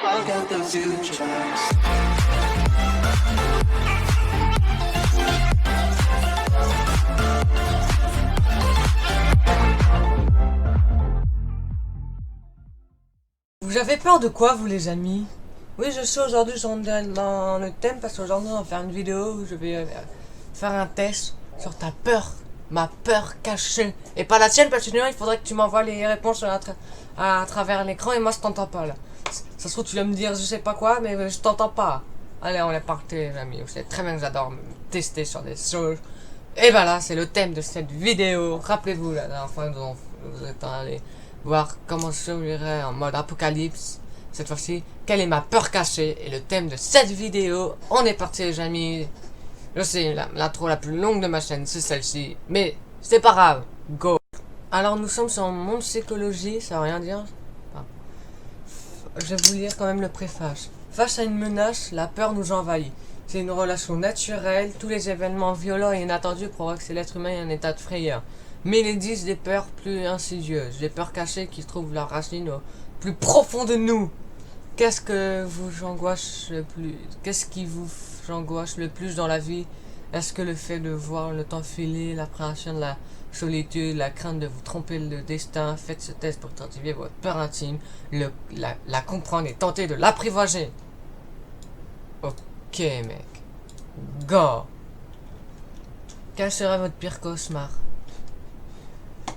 at the future. Vous avez peur de quoi, vous les amis? Oui, je sais, aujourd'hui je rentre dans le thème parce qu'aujourd'hui on va faire une vidéo où je vais faire un test sur ta peur, ma peur cachée. Et pas la tienne parce que sinon il faudrait que tu m'envoies les réponses à travers l'écran et moi je t'entends pas là. Ça se trouve tu vas me dire je sais pas quoi mais je t'entends pas. Allez, on est parti les amis, vous savez très bien que j'adore me tester sur des choses. Et ben là c'est le thème de cette vidéo. Rappelez-vous la dernière fois vous êtes allé voir comment je survivrai en mode apocalypse. Cette fois-ci, quelle est ma peur cachée? Et le thème de cette vidéo, on est parti les amis. Je sais, l'intro la plus longue de ma chaîne, c'est celle-ci. Mais c'est pas grave, go. Alors nous sommes sur Monde Psychologie, ça veut rien dire. Enfin, je vais vous lire quand même le préface. Face à une menace, la peur nous envahit. C'est une relation naturelle, tous les événements violents et inattendus provoquent chez l'être humain un état de frayeur. Mais il existe des peurs plus insidieuses, des peurs cachées qui trouvent leur racine au plus profond de nous. Qu'est-ce que vous angoisse le plus? Qu'est-ce qui vous angoisse le plus dans la vie? Est-ce que le fait de voir le temps filer, l'appréhension de la solitude, la crainte de vous tromper le destin? Faites ce test pour identifier votre peur intime, la comprendre et tenter de l'apprivoiser. Ok mec. Go. Quel serait votre pire cauchemar?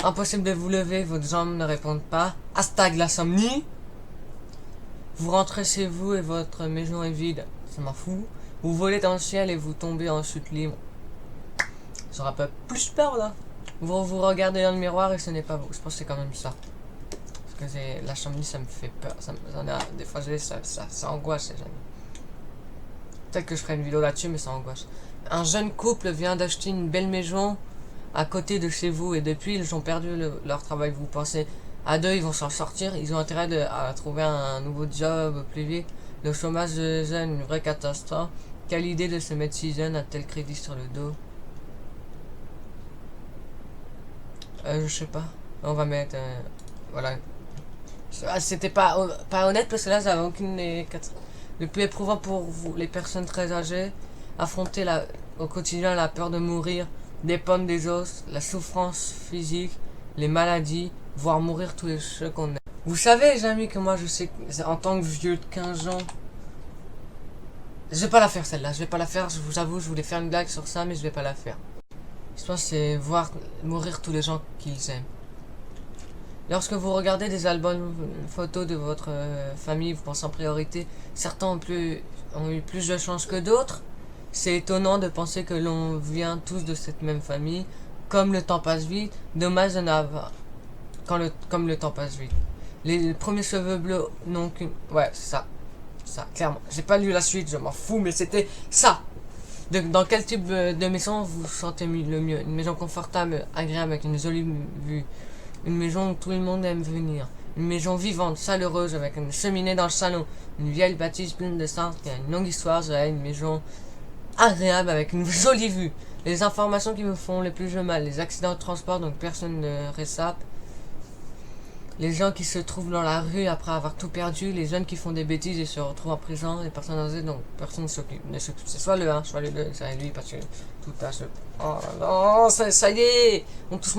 Impossible de vous lever, vos jambes ne répondent pas. Hashtag l'insomnie. Vous rentrez chez vous et votre maison est vide. Ça m'en fout. Vous volez dans le ciel et vous tombez en chute libre. Ça aura pas plus peur là. Vous regardez dans le miroir et ce n'est pas vous. Je pense que c'est quand même ça. Parce que l'insomnie ça me fait peur. Des fois ça angoisse les amis. Peut-être que je ferai une vidéo là-dessus mais ça angoisse. Un jeune couple vient d'acheter une belle maison à côté de chez vous et depuis ils ont perdu leur travail. Vous pensez à deux ils vont s'en sortir, ils ont intérêt à trouver un nouveau job plus vite. Le chômage des jeunes, une vraie catastrophe. Quelle idée de se mettre 6 jeunes à tel crédit sur le dos? Je sais pas. On va mettre voilà. C'était pas honnête parce que là j'avais aucune des 4. Le plus éprouvant pour vous, les personnes très âgées, affronter au quotidien la peur de mourir, dépendre des os, la souffrance physique, les maladies, voire mourir tous les ceux qu'on aime. Vous savez les amis que moi je sais en tant que vieux de 15 ans, je vais pas la faire celle-là, je vais pas la faire, je vous avoue, je voulais faire une blague sur ça mais je vais pas la faire. Je pense que c'est voir mourir tous les gens qu'ils aiment. Lorsque vous regardez des albums photos de votre famille, vous pensez en priorité, certains ont eu plus de chance que d'autres. C'est étonnant de penser que l'on vient tous de cette même famille. Comme le temps passe vite, dommage de n'avoir... Comme le temps passe vite. Les premiers cheveux bleus n'ont qu'une... Ouais, c'est ça. Ça, clairement. J'ai pas lu la suite, je m'en fous, mais c'était ça. Dans quel type de maison vous sentez le mieux? Une maison confortable, agréable, avec une jolie vue. Une maison où tout le monde aime venir. Une maison vivante, chaleureuse, avec une cheminée dans le salon. Une vieille bâtisse pleine de sens qui a une longue histoire. Une maison agréable avec une jolie vue. Les informations qui me font le plus de mal. Les accidents de transport, donc personne ne réchappe. Les gens qui se trouvent dans la rue après avoir tout perdu. Les jeunes qui font des bêtises et se retrouvent en prison. Les personnes âgées, donc personne ne s'occupe. C'est soit le 1, soit le 2. C'est lui parce que tout a ce... Oh non, ça y est. On touche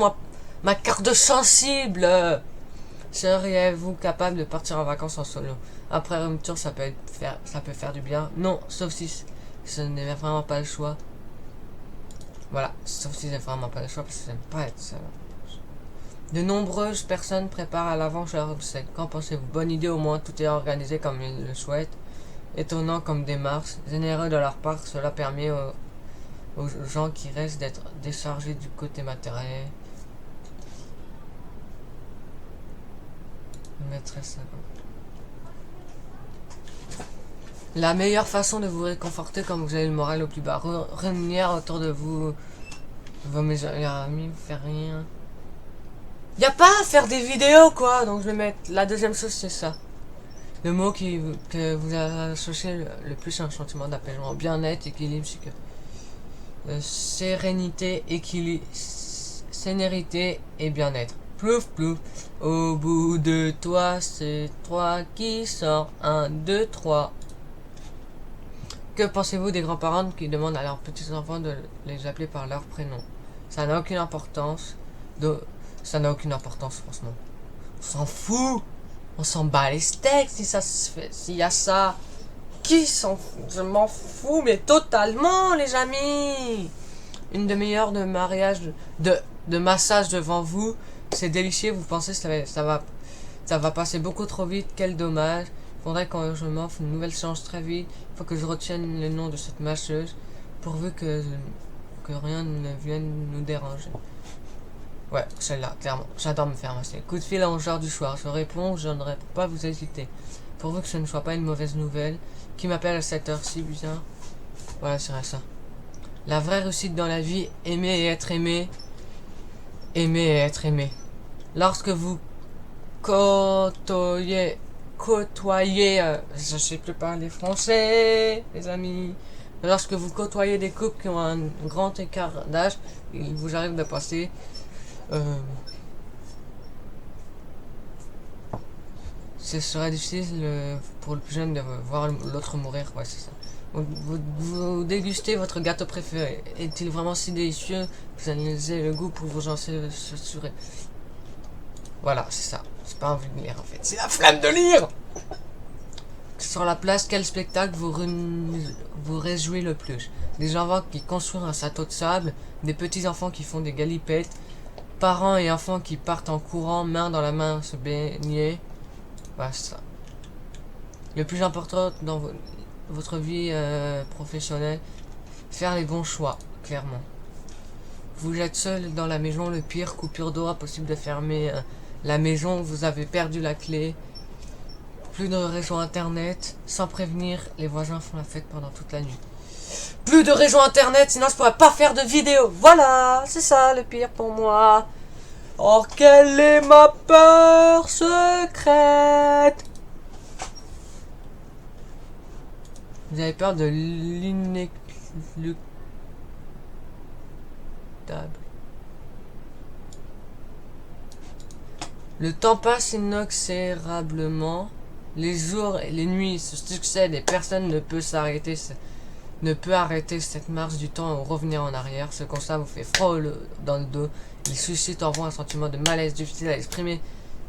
ma carte sensible. Seriez-vous capable de partir en vacances en solo? Après une rupture, ça peut faire du bien. Non, sauf si ce n'est vraiment pas le choix. Voilà, sauf si c'est vraiment pas le choix parce que j'aime pas être seul. De nombreuses personnes préparent à l'avance leur obsèque. Qu'en pensez-vous? Bonne idée, au moins tout est organisé comme ils le souhaitent. Étonnant comme démarche, généreux de leur part, cela permet aux gens qui restent d'être déchargés du côté matériel. Je mettrai ça comme... La meilleure façon de vous réconforter quand vous avez le moral au plus bas, réunir autour de vous vos meilleurs amis, faire rien. Y a pas à faire des vidéos quoi, donc je vais mettre la deuxième chose c'est ça. Le mot que vous associez le plus à un sentiment d'apaisement, bien-être, équilibre, c'est que sérénité, équilibre, sénérité et bien-être. plouf plouf. Au bout de toi, c'est toi qui sort. 1, 2, 3. Que pensez-vous des grands-parents qui demandent à leurs petits-enfants de les appeler par leur prénom? Ça n'a aucune importance. Ça n'a aucune importance, franchement. On s'en fout. On s'en bat les steaks si ça se fait. S'il y a ça. Qui s'en fout? Je m'en fous, mais totalement, les amis. Une demi-heure de mariage, de massage devant vous. C'est délicieux. Vous pensez que ça va passer beaucoup trop vite. Quel dommage. Faudrait que je m'offre une nouvelle séance très vite. Il faut que je retienne le nom de cette masseuse. Pourvu que rien ne vienne nous déranger. Ouais, celle-là, clairement. J'adore me faire masser. Coup de fil à 11h du soir. Je réponds, je ne réponds pas, vous hésitez. Pourvu que ce ne soit pas une mauvaise nouvelle. Qui m'appelle à cette heure-ci, bizarre. Voilà, c'est ça. La vraie réussite dans la vie, aimer et être aimé. Aimer et être aimé. Lorsque vous côtoyez, je sais plus parler français, les amis. Lorsque vous côtoyez des couples qui ont un grand écart d'âge, il vous arrive de passer ce serait difficile pour le plus jeune de voir l'autre mourir. Ouais, c'est ça. Vous dégustez votre gâteau préféré. Est-il vraiment si délicieux que vous analysez le goût pour vous en s'assurer? Voilà, c'est ça. C'est pas envie de lire en fait. C'est la flamme de lire. Sur la place, quel spectacle vous réjouit le plus? Des enfants qui construisent un château de sable, des petits enfants qui font des galipettes, parents et enfants qui partent en courant, main dans la main, se baigner. Voilà, c'est ça. Le plus important dans votre vie professionnelle, faire les bons choix, clairement. Vous êtes seul dans la maison, le pire, coupure d'eau, impossible de fermer la maison, vous avez perdu la clé. Plus de réseau internet, sans prévenir, les voisins font la fête pendant toute la nuit. Plus de réseau internet, sinon je pourrais pas faire de vidéo. Voilà, c'est ça le pire pour moi. Oh, quelle est ma peur secrète? Vous avez peur de l'inéluctable. Le temps passe inexorablement. Les jours et les nuits se succèdent et personne ne peut arrêter cette marche du temps ou revenir en arrière. Ce constat vous fait froid dans le dos. Il suscite en vous un sentiment de malaise difficile à exprimer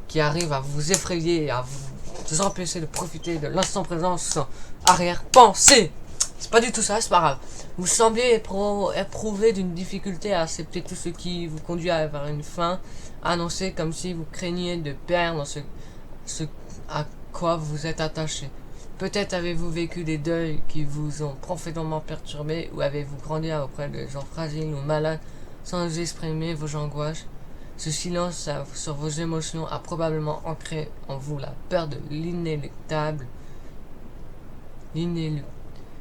qui arrive à vous effrayer et à vous empêcher de profiter de l'instant présent sans arrière-pensée. C'est pas du tout ça, c'est pas grave. Vous semblez éprouver d'une difficulté à accepter tout ce qui vous conduit vers une fin annoncée, comme si vous craigniez de perdre ce à quoi vous êtes attaché. Peut-être avez-vous vécu des deuils qui vous ont profondément perturbé, ou avez-vous grandi auprès de gens fragiles ou malades sans exprimer vos angoisses. Ce silence sur vos émotions a probablement ancré en vous la peur de l'inéluctable.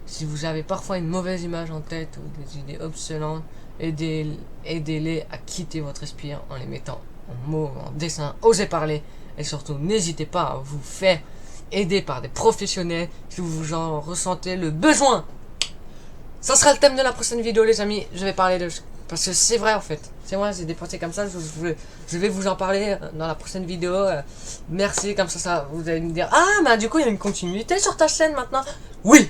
Si vous avez parfois une mauvaise image en tête ou des idées obsolètes, aidez-les à quitter votre esprit en les mettant en mots, en dessin. Osez parler et surtout n'hésitez pas à vous faire aider par des professionnels si vous en ressentez le besoin. Ça sera le thème de la prochaine vidéo, les amis. Je vais parler de... Parce que c'est vrai en fait. C'est moi, j'ai des pensées comme ça. Je vais vous en parler dans la prochaine vidéo. Merci, comme ça vous allez me dire: ah, mais du coup, il y a une continuité sur ta chaîne maintenant. Oui.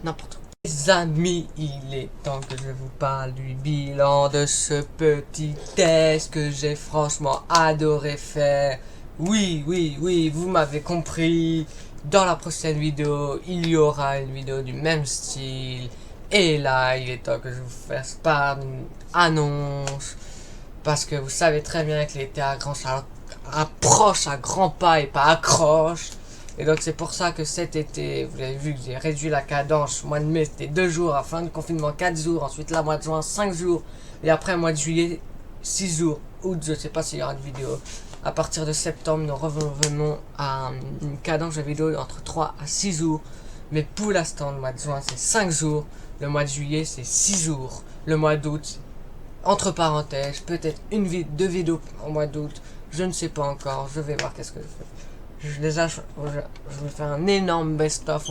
N'importe quoi. Les amis, il est temps que je vous parle du bilan de ce petit test que j'ai franchement adoré faire. Oui, vous m'avez compris. Dans la prochaine vidéo, il y aura une vidéo du même style. Et là, il est temps que je vous fasse part d'une annonce. Parce que vous savez très bien que l'été approche à grands pas et pas accroche. Et donc c'est pour ça que cet été, vous avez vu que j'ai réduit la cadence. Mois de mai, c'était 2 jours. À fin de confinement, 4 jours. Ensuite, là, mois de juin, 5 jours. Et après, mois de juillet, 6 jours. Août, je sais pas s'il y aura une vidéo. À partir de septembre, nous revenons à une cadence de vidéo entre 3 à 6 jours. Mais pour l'instant, le mois de juin, c'est 5 jours. Le mois de juillet, c'est 6 jours. Le mois d'août, entre parenthèses, peut-être 2 vidéos au mois d'août. Je ne sais pas encore. Je vais voir qu'est-ce que je fais. Je vais faire un énorme best-of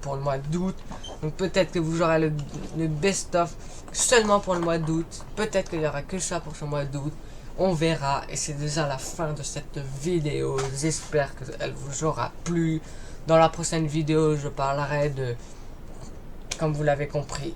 pour le mois d'août. Donc peut-être que vous aurez le best-of seulement pour le mois d'août. Peut-être qu'il n'y aura que ça pour ce mois d'août. on verra. Et c'est déjà la fin de cette vidéo. J'espère qu'elle vous aura plu. Dans la prochaine vidéo, je parlerai de, comme vous l'avez compris,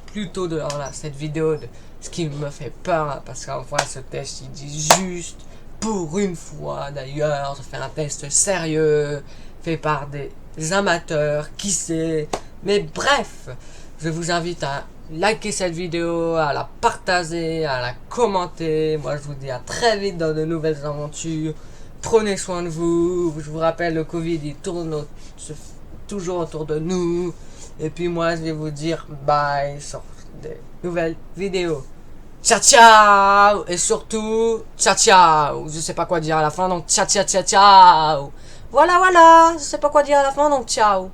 plutôt dans cette vidéo de ce qui me fait peur, hein, parce qu'en vrai ce test il dit juste, pour une fois d'ailleurs, je fais un test sérieux, fait par des amateurs, qui sait, mais bref, je vous invite à liker cette vidéo, à la partager, à la commenter. Moi je vous dis à très vite dans de nouvelles aventures, prenez soin de vous, je vous rappelle le Covid il tourne toujours autour de nous, et puis moi je vais vous dire bye sur des nouvelles vidéos. Ciao ciao. Et surtout ciao ciao. Je sais pas quoi dire à la fin, donc ciao ciao ciao ciao. Voilà, je sais pas quoi dire à la fin, donc ciao.